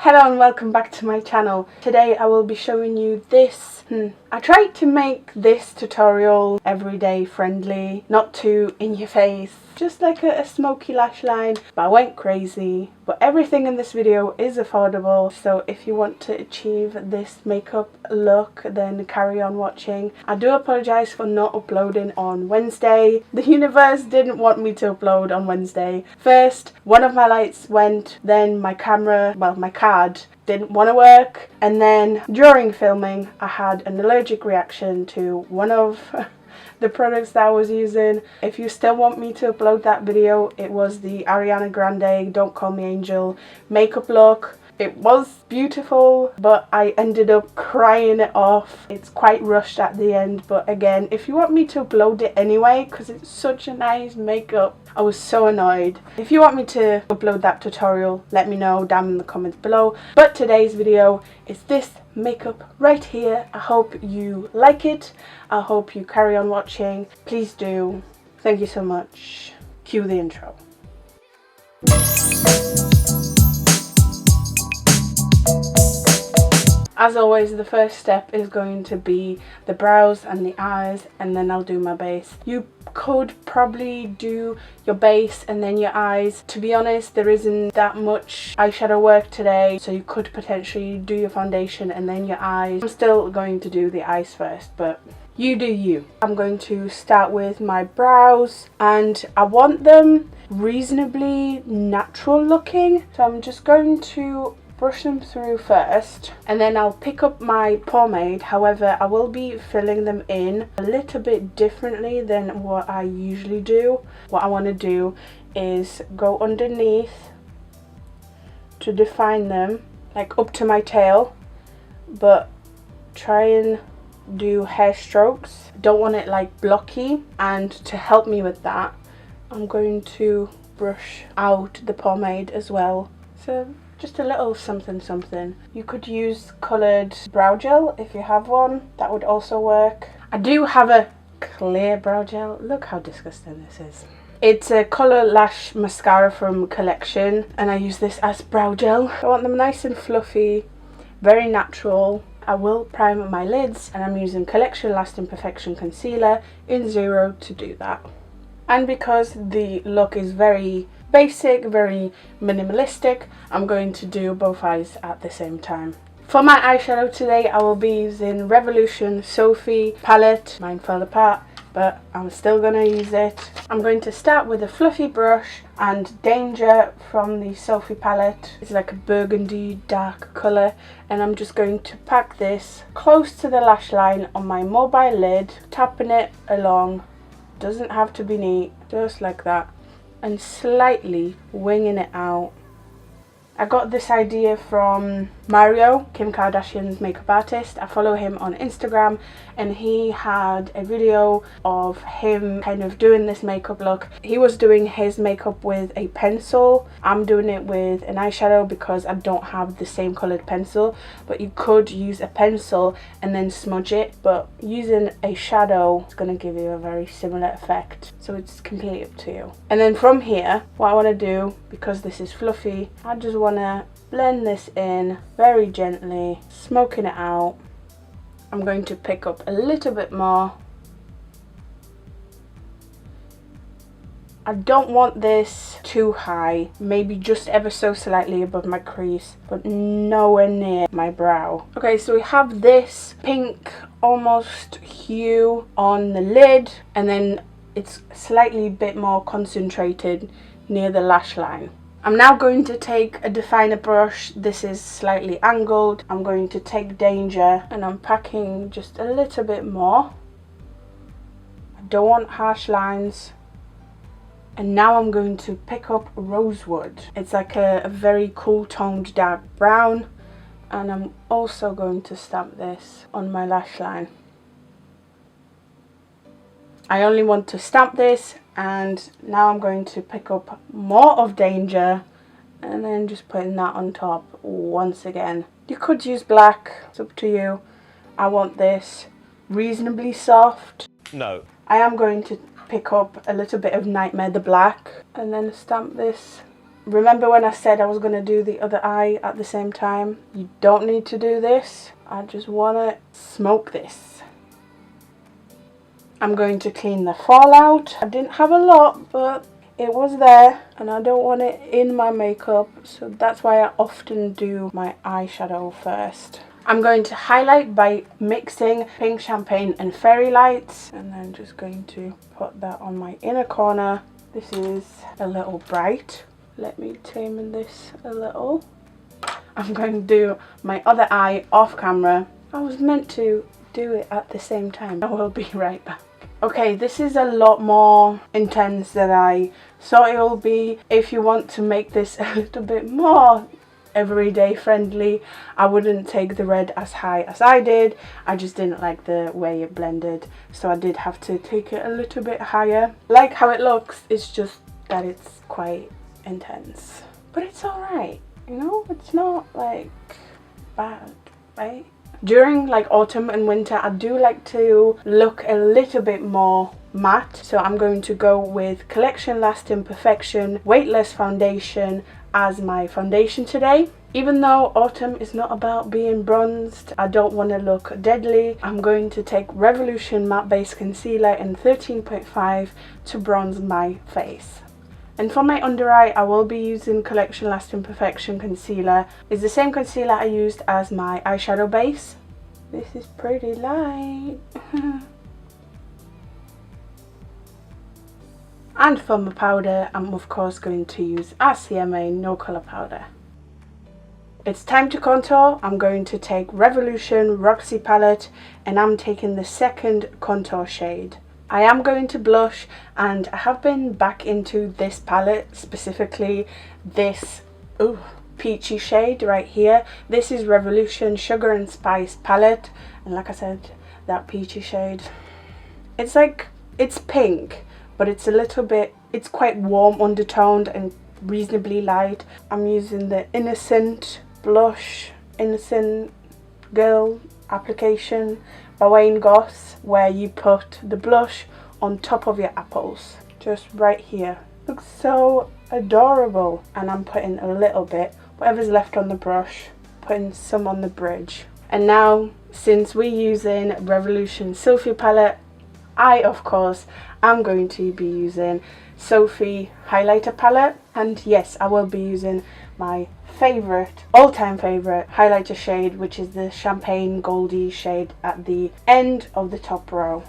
Hello and welcome back to my channel. Today I will be showing you this. I tried to make this tutorial everyday friendly, not too in your face, just like a smoky lash line, but I went crazy. But everything in this video is affordable, so if you want to achieve this makeup look, then carry on watching. I do apologise for not uploading on Wednesday. The universe didn't want me to upload on Wednesday. First, one of my lights went, then my camera, well, my card didn't want to work, and then during filming I had an allergic reaction to one of the products that I was using. If you still want me to upload that video, it was the Ariana Grande Don't Call Me Angel makeup look. It was beautiful, but I ended up crying it off. It's quite rushed at the end, but again, if you want me to upload it anyway, because it's such a nice makeup, I was so annoyed. If you want me to upload that tutorial, let me know down in the comments below. But today's video is this makeup right here. I hope you like it. I hope you carry on watching. Please do. Thank you so much. Cue the intro. As always, the first step is going to be the brows and the eyes, and then I'll do my base. You could probably do your base and then your eyes. To be honest, there isn't that much eyeshadow work today, so you could potentially do your foundation and then your eyes. I'm still going to do the eyes first, but you do you. I'm going to start with my brows, and I want them reasonably natural looking, so I'm just going to brush them through first, and then I'll pick up my pomade. However, I will be filling them in a little bit differently than what I usually do. What I want to do is go underneath to define them, like up to my tail, but try and do hair strokes. Don't want it like blocky, and to help me with that, I'm going to brush out the pomade as well. So just a little something something. You could use coloured brow gel if you have one, that would also work. I do have a clear brow gel. Look how disgusting this is. It's a colour lash mascara from Collection, and I use this as brow gel. I want them nice and fluffy, very natural. I will prime my lids, and I'm using Collection Lasting Perfection Concealer in 0 to do that. And because the look is very basic, very minimalistic, I'm going to do both eyes at the same time. For my eyeshadow today, I will be using Revolution Sophie palette. Mine fell apart, but I'm still going to use it. I'm going to start with a fluffy brush and Danger from the Sophie palette. It's like a burgundy dark colour, and I'm just going to pack this close to the lash line on my mobile lid, tapping it along. Doesn't have to be neat, just like that, and slightly winging it out. I got this idea from Mario, Kim Kardashian's makeup artist. I follow him on Instagram, and he had a video of him kind of doing this makeup look. He was doing his makeup with a pencil. I'm doing it with an eyeshadow because I don't have the same coloured pencil, but you could use a pencil and then smudge it, but using a shadow is going to give you a very similar effect, so it's completely up to you. And then from here, what I want to do, because this is fluffy, I just want to blend this in very gently, smoking it out. I'm going to pick up a little bit more. I don't want this too high, maybe just ever so slightly above my crease, but nowhere near my brow. Okay, so we have this pink almost hue on the lid, and then it's slightly bit more concentrated near the lash line. I'm now going to take a definer brush. This is slightly angled. I'm going to take Danger, and I'm packing just a little bit more. I don't want harsh lines. And now I'm going to pick up Rosewood. It's like a very cool toned dark brown, and I'm also going to stamp this on my lash line. I only want to stamp this, and now I'm going to pick up more of Danger and then just putting that on top once again. You could use black, it's up to you. I want this reasonably soft. No. I am going to pick up a little bit of Nightmare the Black and then stamp this Remember when I said I was going to do the other eye at the same time? You don't need to do this. I just want to smoke this. I'm going to clean the fallout. I didn't have a lot, but it was there and I don't want it in my makeup, so that's why I often do my eyeshadow first. I'm going to highlight by mixing pink champagne and fairy lights, and then just going to put that on my inner corner. This is a little bright. Let me tame this a little. I'm going to do my other eye off camera. I was meant to do it at the same time. I will be right back. Okay, this is a lot more intense than I thought it will be. If you want to make this a little bit more everyday friendly, I wouldn't take the red as high as I did. I just didn't like the way it blended, so I did have to take it a little bit higher. Like how it looks, it's just that it's quite intense. But it's alright, you know? It's not like bad, right? During like autumn and winter, I do like to look a little bit more matte, so I'm going to go with Collection Lasting Perfection Weightless Foundation as my foundation today. Even though autumn is not about being bronzed, I don't want to look deadly. I'm going to take Revolution Matte Base Concealer in 13.5 to bronze my face. And for my under eye, I will be using Collection Lasting Perfection Concealer. It's the same concealer I used as my eyeshadow base. This is pretty light. And for my powder, I'm of course going to use RCMA No Colour Powder. It's time to contour. I'm going to take Revolution Roxy palette and I'm taking the second contour shade. I am going to blush, and I have been back into this palette, specifically this peachy shade right here. This is Revolution Sugar and Spice palette, and like I said, that peachy shade. It's like, it's pink, but it's a little bit, it's quite warm undertoned and reasonably light. I'm using the Innocent Blush, Innocent Girl application by Wayne Goss, where you put the blush on top of your apples, just right here. Looks so adorable. And I'm putting a little bit, whatever's left on the brush, putting some on the bridge. And now, since we're using Revolution Sophie palette, I of course am going to be using Sophie highlighter palette, and yes, I will be using my favorite, all-time favorite highlighter shade, which is the Champagne Goldie shade at the end of the top row.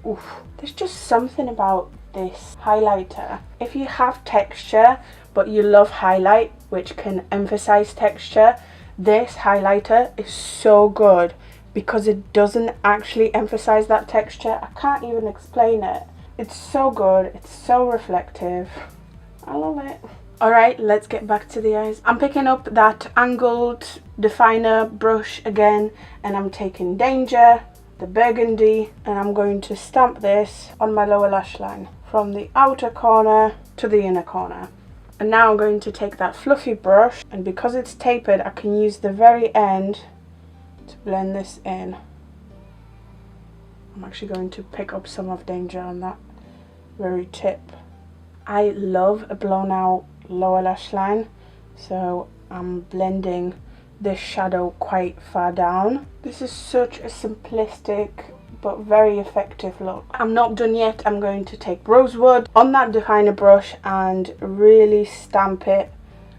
Oof, there's just something about this highlighter. If you have texture but you love highlight, which can emphasize texture, this highlighter is so good because it doesn't actually emphasize that texture. I can't even explain it. It's so good, it's so reflective. I love it. Alright, let's get back to the eyes. I'm picking up that angled definer brush again, and I'm taking Danger, the burgundy, and I'm going to stamp this on my lower lash line from the outer corner to the inner corner. And now I'm going to take that fluffy brush, and because it's tapered, I can use the very end to blend this in. I'm actually going to pick up some of Danger on that very tip. I love a blown out lower lash line, so I'm blending this shadow quite far down. This is such a simplistic but very effective look. I'm not done yet. I'm going to take Rosewood on that definer brush and really stamp it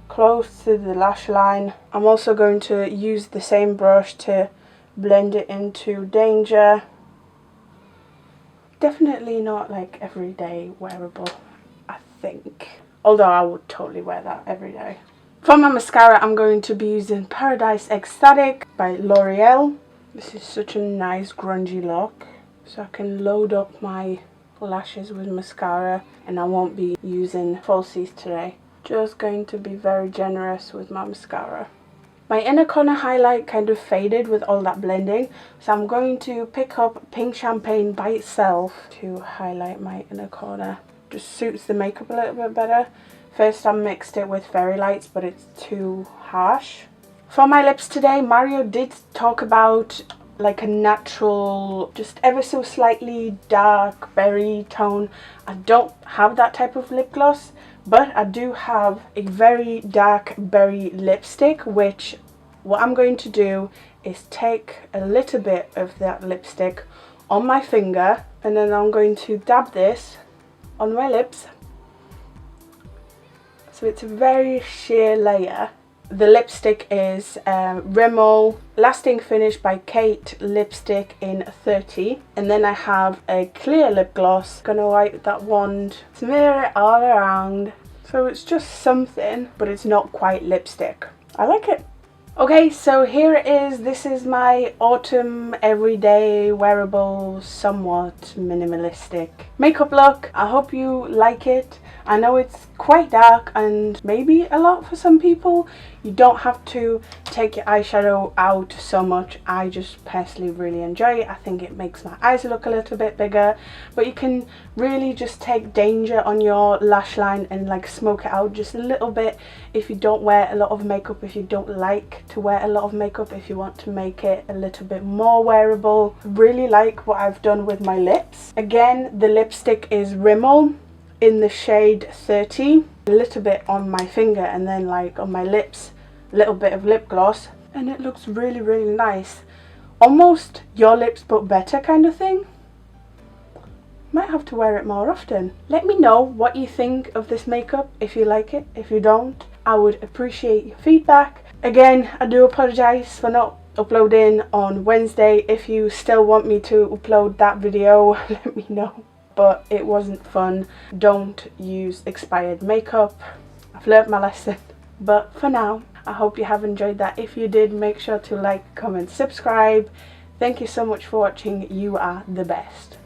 close to the lash line. I'm also going to use the same brush to blend it into Danger. Definitely not like everyday wearable, I think. Although I would totally wear that every day. For my mascara, I'm going to be using Paradise Ecstatic by L'Oreal. This is such a nice grungy look. So I can load up my lashes with mascara, and I won't be using falsies today. Just going to be very generous with my mascara. My inner corner highlight kind of faded with all that blending, so I'm going to pick up Pink Champagne by itself to highlight my inner corner. Just suits the makeup a little bit better. First I mixed it with fairy lights, but it's too harsh. For my lips today, Mario did talk about like a natural, just ever so slightly dark berry tone. I don't have that type of lip gloss, But I do have a very dark berry lipstick, which what I'm going to do is take a little bit of that lipstick on my finger, and then I'm going to dab this on my lips. So it's a very sheer layer. The lipstick is Rimmel Lasting Finish by Kate lipstick in 30. And then I have a clear lip gloss. Gonna wipe that wand, smear it all around. So it's just something, but it's not quite lipstick. I like it. Okay, so here it is. This is my autumn everyday wearable, somewhat minimalistic makeup look. I hope you like it. I know it's quite dark and maybe a lot for some people. You don't have to take your eyeshadow out so much. I just personally really enjoy it. I think it makes my eyes look a little bit bigger, but you can really just take danger on your lash line and like smoke it out just a little bit if you don't wear a lot of makeup, if you don't like to wear a lot of makeup, if you want to make it a little bit more wearable. Really like what I've done with my lips. Again, the lipstick is Rimmel in the shade 30. A little bit on my finger and then like on my lips, a little bit of lip gloss, and it looks really, really nice. Almost your lips but better kind of thing. Might have to wear it more often. Let me know what you think of this makeup, if you like it. If you don't, I would appreciate your feedback. Again, I do apologise for not uploading on Wednesday. If you still want me to upload that video, let me know. But it wasn't fun. Don't use expired makeup. I've learnt my lesson. But for now, I hope you have enjoyed that. If you did, make sure to like, comment, subscribe. Thank you so much for watching. You are the best.